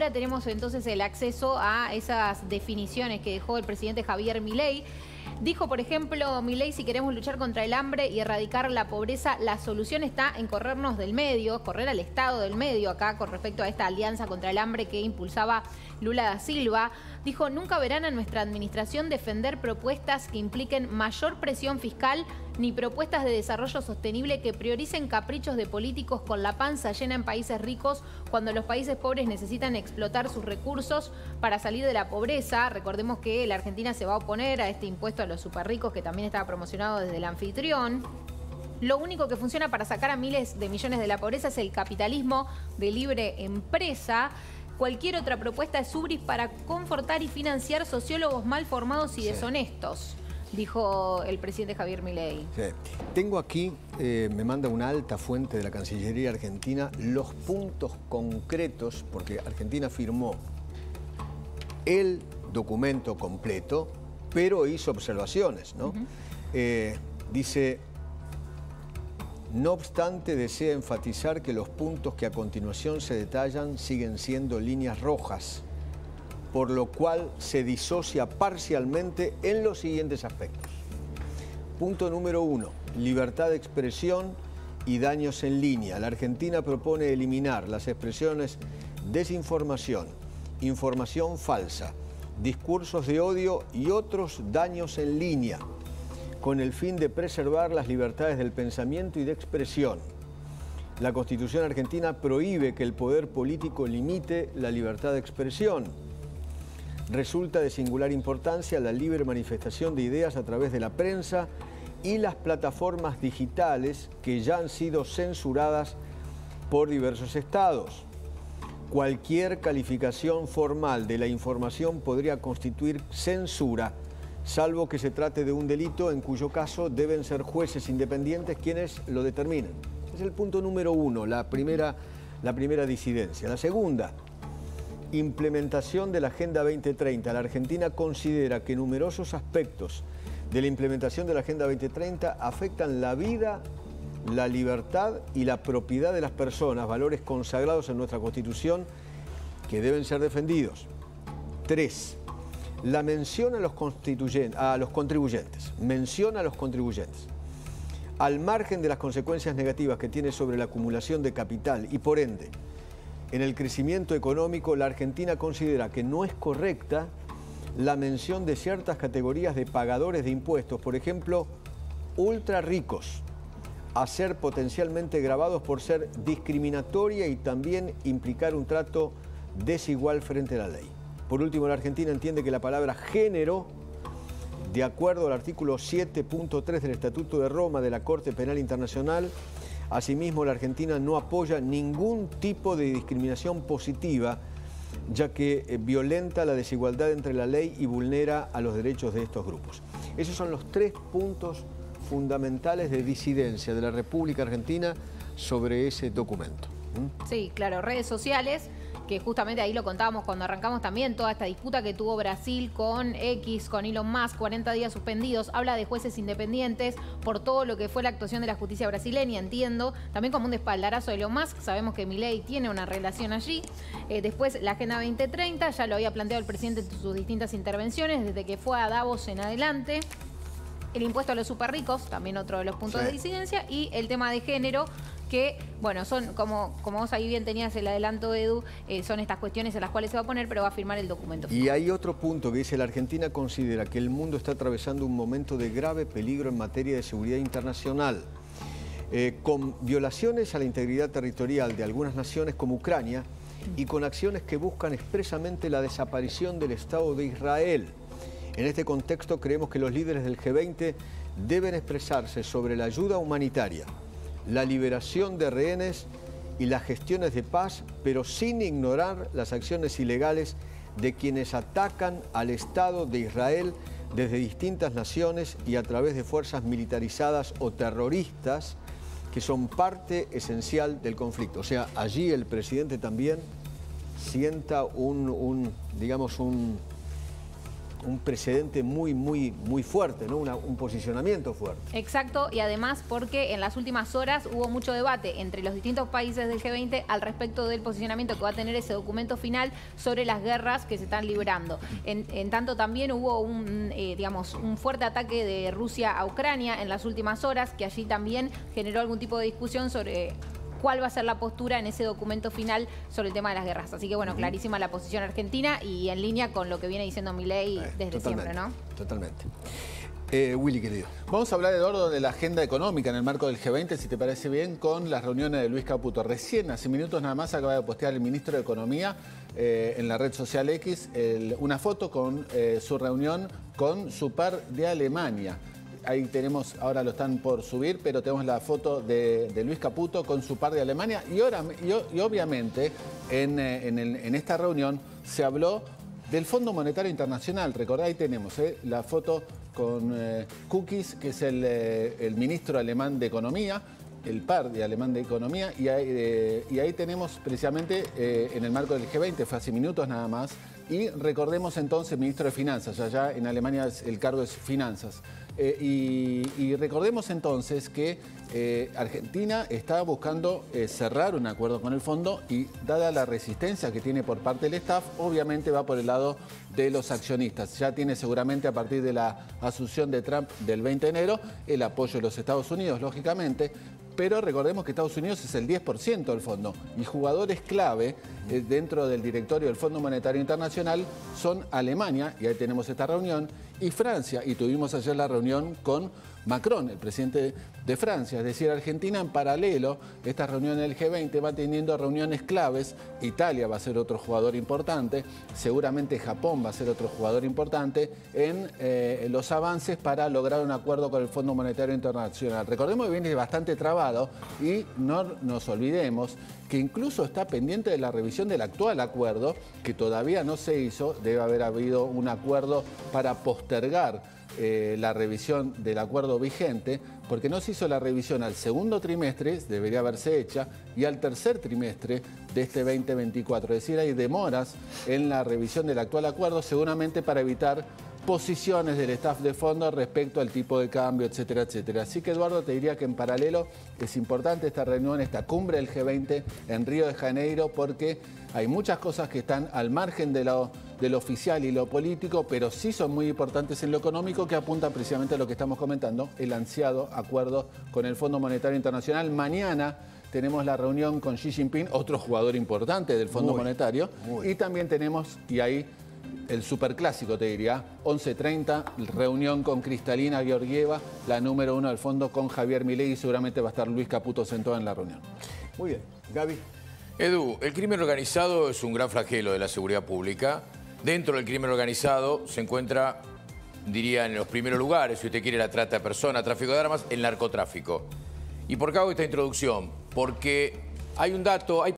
ahora tenemos entonces el acceso a esas definiciones que dejó el presidente Javier Milei. Dijo, por ejemplo, Milei, si queremos luchar contra el hambre y erradicar la pobreza, la solución está en corrernos del medio, correr al Estado del medio, acá con respecto a esta alianza contra el hambre que impulsaba Lula da Silva. Dijo, nunca verán a nuestra administración defender propuestas que impliquen mayor presión fiscal ni propuestas de desarrollo sostenible que prioricen caprichos de políticos con la panza llena en países ricos cuando los países pobres necesitan explotar sus recursos para salir de la pobreza. Recordemos que la Argentina se va a oponer a este impuesto a los superricos que también estaba promocionado desde el anfitrión. Lo único que funciona para sacar a miles de millones de la pobreza es el capitalismo de libre empresa. Cualquier otra propuesta es ubris para confortar y financiar sociólogos mal formados y deshonestos, dijo el presidente Javier Milei. Sí. Tengo aquí, me manda una alta fuente de la Cancillería Argentina, los puntos concretos, porque Argentina firmó el documento completo, pero hizo observaciones, ¿no? Dice, no obstante, desea enfatizar que los puntos que a continuación se detallan siguen siendo líneas rojas, por lo cual se disocia parcialmente en los siguientes aspectos. Punto número 1, libertad de expresión y daños en línea. La Argentina propone eliminar las expresiones desinformación, información falsa, discursos de odio y otros daños en línea, con el fin de preservar las libertades del pensamiento y de expresión. La Constitución argentina prohíbe que el poder político limite la libertad de expresión. Resulta de singular importancia la libre manifestación de ideas a través de la prensa y las plataformas digitales que ya han sido censuradas por diversos estados. Cualquier calificación formal de la información podría constituir censura, salvo que se trate de un delito en cuyo caso deben ser jueces independientes quienes lo determinen. Es el punto número 1, la primera disidencia. La segunda, implementación de la Agenda 2030. La Argentina considera que numerosos aspectos de la implementación de la Agenda 2030 afectan la vida, la libertad y la propiedad de las personas, valores consagrados en nuestra Constitución que deben ser defendidos. 3. La mención a los contribuyentes. Menciona a los contribuyentes. Al margen de las consecuencias negativas que tiene sobre la acumulación de capital y por ende en el crecimiento económico, la Argentina considera que no es correcta la mención de ciertas categorías de pagadores de impuestos, por ejemplo, ultra ricos, a ser potencialmente gravados por ser discriminatoria y también implicar un trato desigual frente a la ley. Por último, la Argentina entiende que la palabra género, de acuerdo al artículo 7.3 del Estatuto de Roma de la Corte Penal Internacional, asimismo la Argentina no apoya ningún tipo de discriminación positiva, ya que violenta la desigualdad entre la ley y vulnera a los derechos de estos grupos. Esos son los 3 puntos fundamentales de disidencia de la República Argentina sobre ese documento. Sí, claro, redes sociales, que justamente ahí lo contábamos cuando arrancamos también, toda esta disputa que tuvo Brasil con X, con Elon Musk, 40 días suspendidos, habla de jueces independientes por todo lo que fue la actuación de la justicia brasileña, entiendo, también como un espaldarazo de Elon Musk, sabemos que Milei tiene una relación allí. Después la Agenda 2030, ya lo había planteado el presidente en sus distintas intervenciones, desde que fue a Davos en adelante. El impuesto a los superricos, también otro de los puntos de disidencia, y el tema de género, que, bueno, son, como vos ahí bien tenías el adelanto, Edu, son estas cuestiones en las cuales se va a poner, pero va a firmar el documento. Y hay otro punto que dice, la Argentina considera que el mundo está atravesando un momento de grave peligro en materia de seguridad internacional, con violaciones a la integridad territorial de algunas naciones como Ucrania y con acciones que buscan expresamente la desaparición del Estado de Israel. En este contexto creemos que los líderes del G20 deben expresarse sobre la ayuda humanitaria, la liberación de rehenes y las gestiones de paz, pero sin ignorar las acciones ilegales de quienes atacan al Estado de Israel desde distintas naciones y a través de fuerzas militarizadas o terroristas que son parte esencial del conflicto. O sea, allí el presidente también sienta un un precedente muy fuerte, ¿no? Un posicionamiento fuerte. Exacto, y además porque en las últimas horas hubo mucho debate entre los distintos países del G20 al respecto del posicionamiento que va a tener ese documento final sobre las guerras que se están librando. En tanto también hubo un fuerte ataque de Rusia a Ucrania en las últimas horas, que allí también generó algún tipo de discusión sobre cuál va a ser la postura en ese documento final sobre el tema de las guerras. Así que bueno, clarísima la posición argentina y en línea con lo que viene diciendo Milei desde siempre, ¿no? Totalmente. Willy, querido. Vamos a hablar, Eduardo, de la agenda económica en el marco del G20, si te parece bien, con las reuniones de Luis Caputo. Recién, hace minutos nada más, acaba de postear el ministro de Economía en la red social X una foto con su reunión con su par de Alemania. Ahí tenemos, ahora lo están por subir, pero tenemos la foto de Luis Caputo con su par de Alemania. Y obviamente en esta reunión se habló del Fondo Monetario Internacional. Recordá, ahí tenemos la foto con Kukis, que es el ministro alemán de Economía, el par de alemán de Economía, y ahí tenemos precisamente en el marco del G20, fue hace minutos nada más, y recordemos entonces ministro de Finanzas, allá en Alemania el cargo es Finanzas. Y recordemos entonces que Argentina está buscando cerrar un acuerdo con el fondo y dada la resistencia que tiene por parte del staff, obviamente va por el lado de los accionistas. Ya tiene seguramente a partir de la asunción de Trump del 20 de enero el apoyo de los Estados Unidos, lógicamente, pero recordemos que Estados Unidos es el 10% del fondo y jugadores clave dentro del directorio del Fondo Monetario Internacional son Alemania, y ahí tenemos esta reunión, y Francia, y tuvimos ayer la reunión con Macron, el presidente de Francia. Es decir, Argentina en paralelo, esta reunión del G20 va teniendo reuniones claves. Italia va a ser otro jugador importante, seguramente Japón va a ser otro jugador importante en los avances para lograr un acuerdo con el Fondo Monetario Internacional. Recordemos que viene bastante trabado y no nos olvidemos que incluso está pendiente de la revisión del actual acuerdo, que todavía no se hizo. Debe haber habido un acuerdo para postergar la revisión del acuerdo vigente, porque no se hizo la revisión al segundo trimestre, debería haberse hecha, y al tercer trimestre de este 2024. Es decir, hay demoras en la revisión del actual acuerdo, seguramente para evitar posiciones del staff de fondo respecto al tipo de cambio, etcétera, etcétera. Así que, Eduardo, te diría que en paralelo es importante esta reunión, esta cumbre del G20 en Río de Janeiro, porque hay muchas cosas que están al margen de lo oficial y lo político, pero sí son muy importantes en lo económico, que apuntan precisamente a lo que estamos comentando, el ansiado acuerdo con el Fondo Monetario Internacional. Mañana tenemos la reunión con Xi Jinping, otro jugador importante del Fondo Monetario, y también tenemos, y ahí el superclásico, te diría, 11:30, reunión con Cristalina Georgieva, la número 1 del fondo, con Javier Milei, y seguramente va a estar Luis Caputo sentado en la reunión. Muy bien. Gaby. Edu, el crimen organizado es un gran flagelo de la seguridad pública. Dentro del crimen organizado se encuentra, diría, en los primeros lugares, si usted quiere, la trata de personas, tráfico de armas, el narcotráfico. ¿Y por qué hago esta introducción? Porque hay un dato...